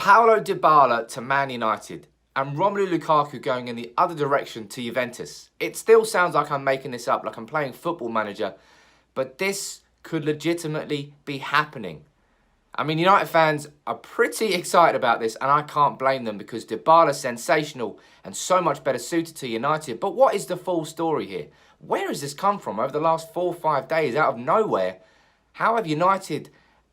Paulo Dybala to Man United and Romelu Lukaku going in the other direction to Juventus. It still sounds like I'm making this up, like I'm playing Football Manager, but this could legitimately be happening. I mean, United fans are pretty excited about this, and I can't blame them because Dybala's sensational and so much better suited to United. But what is the full story here? Where has this come from over the last 4 or 5 days out of nowhere? How have United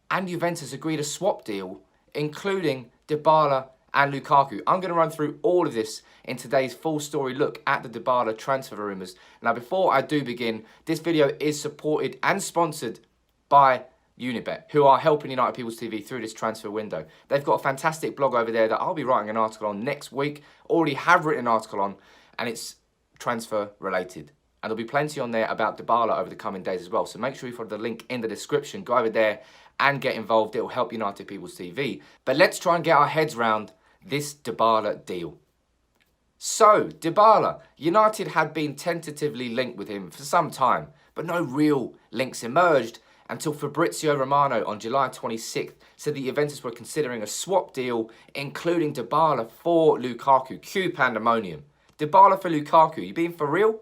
and Juventus agreed a swap deal, including Dybala and Lukaku? I'm going to run through all of this in today's full story look at the Dybala transfer rumours. Now, before I do begin, this video is supported and sponsored by Unibet, who are helping United People's TV through this transfer window. They've got a fantastic blog over there that I'll be writing an article on next week. Already have written an article on, and it's transfer related. And there'll be plenty on there about Dybala over the coming days as well. So make sure you follow the link in the description. Go over there and get involved. It will help United People's TV. But let's try and get our heads around this Dybala deal. So, Dybala, United had been tentatively linked with him for some time, but no real links emerged until Fabrizio Romano on July 26th said that Juventus were considering a swap deal, including Dybala for Lukaku. Cue pandemonium. Dybala for Lukaku, you being for real?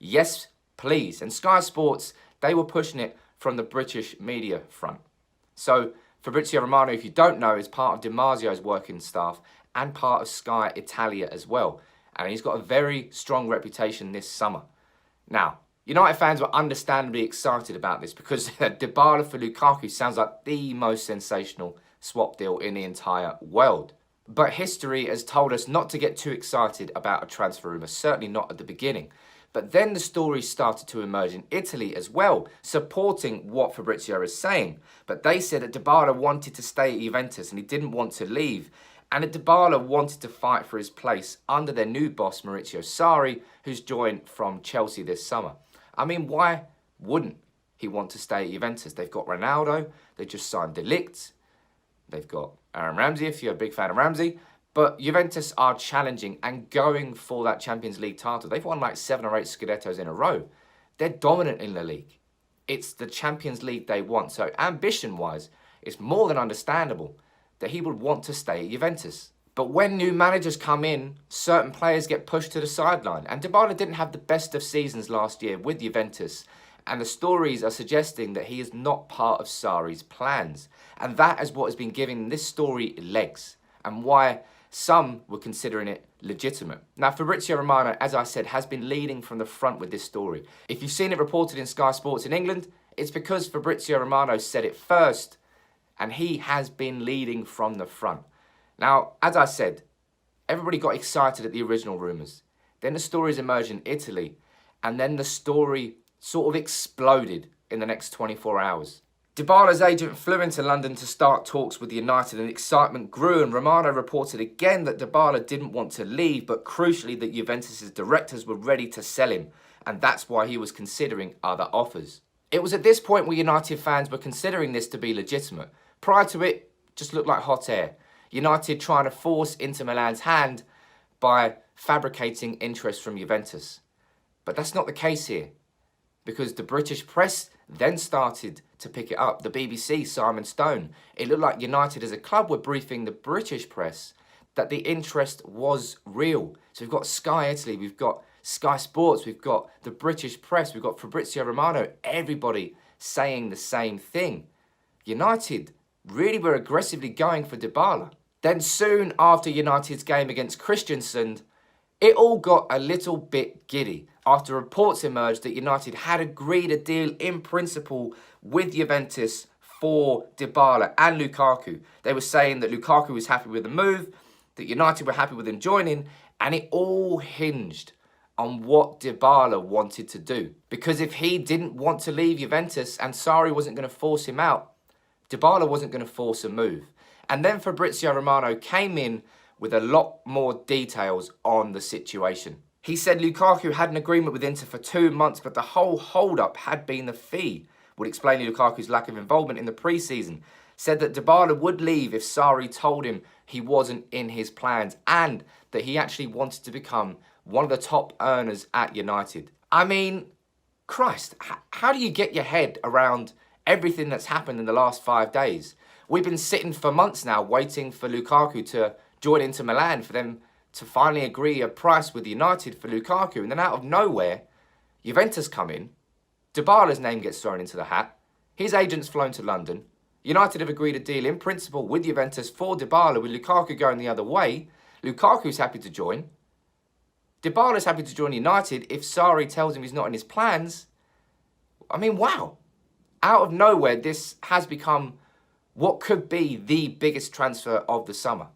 Yes, please. And Sky Sports, they were pushing it from the British media front. So, Fabrizio Romano, if you don't know, is part of Di Marzio's working staff and part of Sky Italia as well. And he's got a very strong reputation this summer. Now, United fans were understandably excited about this because Dybala for Lukaku sounds like the most sensational swap deal in the entire world. But history has told us not to get too excited about a transfer rumour, certainly not at the beginning. But then the stories started to emerge in Italy as well, supporting what Fabrizio is saying. But they said that Dybala wanted to stay at Juventus and he didn't want to leave. And that Dybala wanted to fight for his place under their new boss, Maurizio Sarri, who's joined from Chelsea this summer. I mean, why wouldn't he want to stay at Juventus? They've got Ronaldo, they just signed De Ligt, they've got Aaron Ramsey, if you're a big fan of Ramsey. But Juventus are challenging and going for that Champions League title. They've won like 7 or 8 Scudettos in a row. They're dominant in the league. It's the Champions League they want. So ambition-wise, it's more than understandable that he would want to stay at Juventus. But when new managers come in, certain players get pushed to the sideline. And Dybala didn't have the best of seasons last year with Juventus. And the stories are suggesting that he is not part of Sarri's plans. And that is what has been giving this story legs. And why some were considering it legitimate. Now, Fabrizio Romano, as I said, has been leading from the front with this story. If you've seen it reported in Sky Sports in England, it's because Fabrizio Romano said it first. And he has been leading from the front. Now, as I said, everybody got excited at the original rumours. Then the stories emerged in Italy. And then the story sort of exploded in the next 24 hours. Dybala's agent flew into London to start talks with United and excitement grew, and Romano reported again that Dybala didn't want to leave, but crucially that Juventus' directors were ready to sell him, and that's why he was considering other offers. It was at this point where United fans were considering this to be legitimate. Prior to it, just looked like hot air. United trying to force Inter Milan's hand by fabricating interest from Juventus. But that's not the case here, because the British press then started to pick it up. The BBC, Simon Stone. It looked like United as a club were briefing the British press that the interest was real. So we've got Sky Italy, we've got Sky Sports, we've got the British press, we've got Fabrizio Romano, everybody saying the same thing. United really were aggressively going for Dybala. Then soon after United's game against Kristiansund, it all got a little bit giddy after reports emerged that United had agreed a deal in principle with Juventus for Dybala and Lukaku. They were saying that Lukaku was happy with the move, that United were happy with him joining, and it all hinged on what Dybala wanted to do. Because if he didn't want to leave Juventus and Sarri wasn't going to force him out, Dybala wasn't going to force a move. And then Fabrizio Romano came in with a lot more details on the situation. He said Lukaku had an agreement with Inter for 2 months, but the whole hold-up had been the fee. Would explain Lukaku's lack of involvement in the pre-season. Said that Dybala would leave if Sarri told him he wasn't in his plans and that he actually wanted to become one of the top earners at United. I mean, Christ, how do you get your head around everything that's happened in the last 5 days? We've been sitting for months now waiting for Lukaku to join Inter Milan, for them to finally agree a price with United for Lukaku. And then out of nowhere, Juventus come in. Dybala's name gets thrown into the hat. His agent's flown to London. United have agreed a deal in principle with Juventus for Dybala, with Lukaku going the other way. Lukaku's happy to join. Dybala's happy to join United if Sarri tells him he's not in his plans. I mean, wow. Out of nowhere, this has become what could be the biggest transfer of the summer.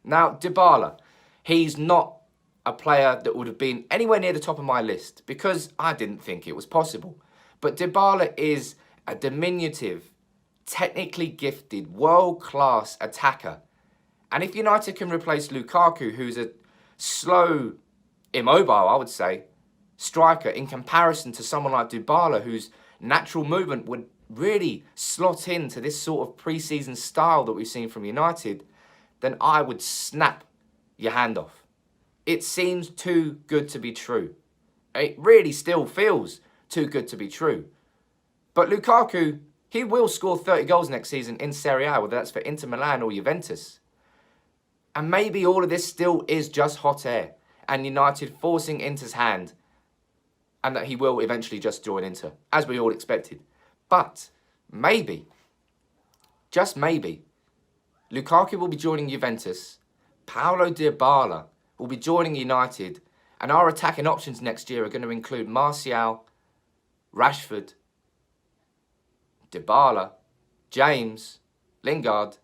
Now, Dybala, he's not a player that would have been anywhere near the top of my list because I didn't think it was possible. But Dybala is a diminutive, technically gifted, world-class attacker. And if United can replace Lukaku, who's a slow, immobile, I would say, striker in comparison to someone like Dybala, whose natural movement would really slot into this sort of pre-season style that we've seen from United, then I would snap your hand off. It seems too good to be true. It really still feels too good to be true. But Lukaku, he will score 30 goals next season in Serie A, whether that's for Inter Milan or Juventus. And maybe all of this still is just hot air and United forcing Inter's hand, and that he will eventually just join Inter, as we all expected. But maybe, just maybe, Lukaku will be joining Juventus, Paulo Dybala will be joining United, and our attacking options next year are going to include Martial, Rashford, Dybala, James, Lingard.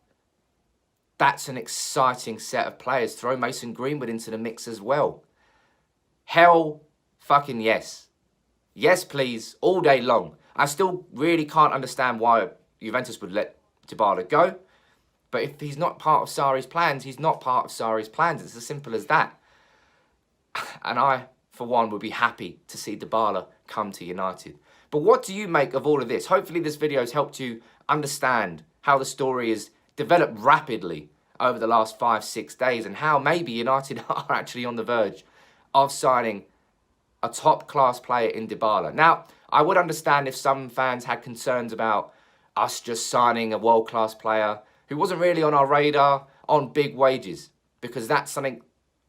That's an exciting set of players. Throw Mason Greenwood into the mix as well. Hell fucking yes. Yes, please, all day long. I still really can't understand why Juventus would let Dybala go. But if he's not part of Sarri's plans, he's not part of Sarri's plans. It's as simple as that. And I, for one, would be happy to see Dybala come to United. But what do you make of all of this? Hopefully this video has helped you understand how the story is developed rapidly over the last 5-6 days and how maybe United are actually on the verge of signing a top-class player in Dybala. Now, I would understand if some fans had concerns about us just signing a world-class player who wasn't really on our radar on big wages, because that's something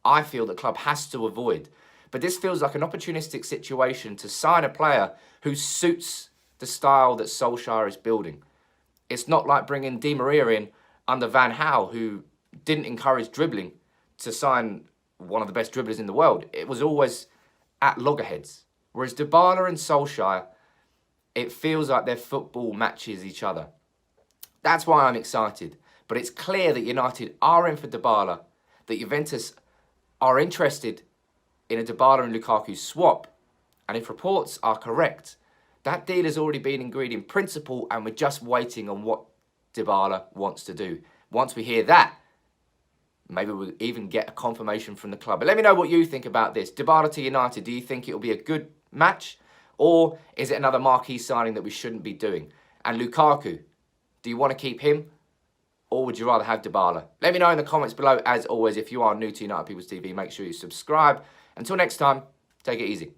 I feel the club has to avoid. But this feels like an opportunistic situation to sign a player who suits the style that Solskjaer is building. It's not like bringing Di Maria in under Van Gaal, who didn't encourage dribbling, to sign one of the best dribblers in the world. It was always at loggerheads. Whereas Dybala and Solskjaer, it feels like their football matches each other. That's why I'm excited. But it's clear that United are in for Dybala, that Juventus are interested in a Dybala and Lukaku swap. And if reports are correct, that deal has already been agreed in principle and we're just waiting on what Dybala wants to do. Once we hear that, maybe we'll even get a confirmation from the club. But let me know what you think about this. Dybala to United, do you think it will be a good match? Or is it another marquee signing that we shouldn't be doing? And Lukaku, do you want to keep him? Or would you rather have Dybala? Let me know in the comments below. As always, if you are new to United People's TV, make sure you subscribe. Until next time, take it easy.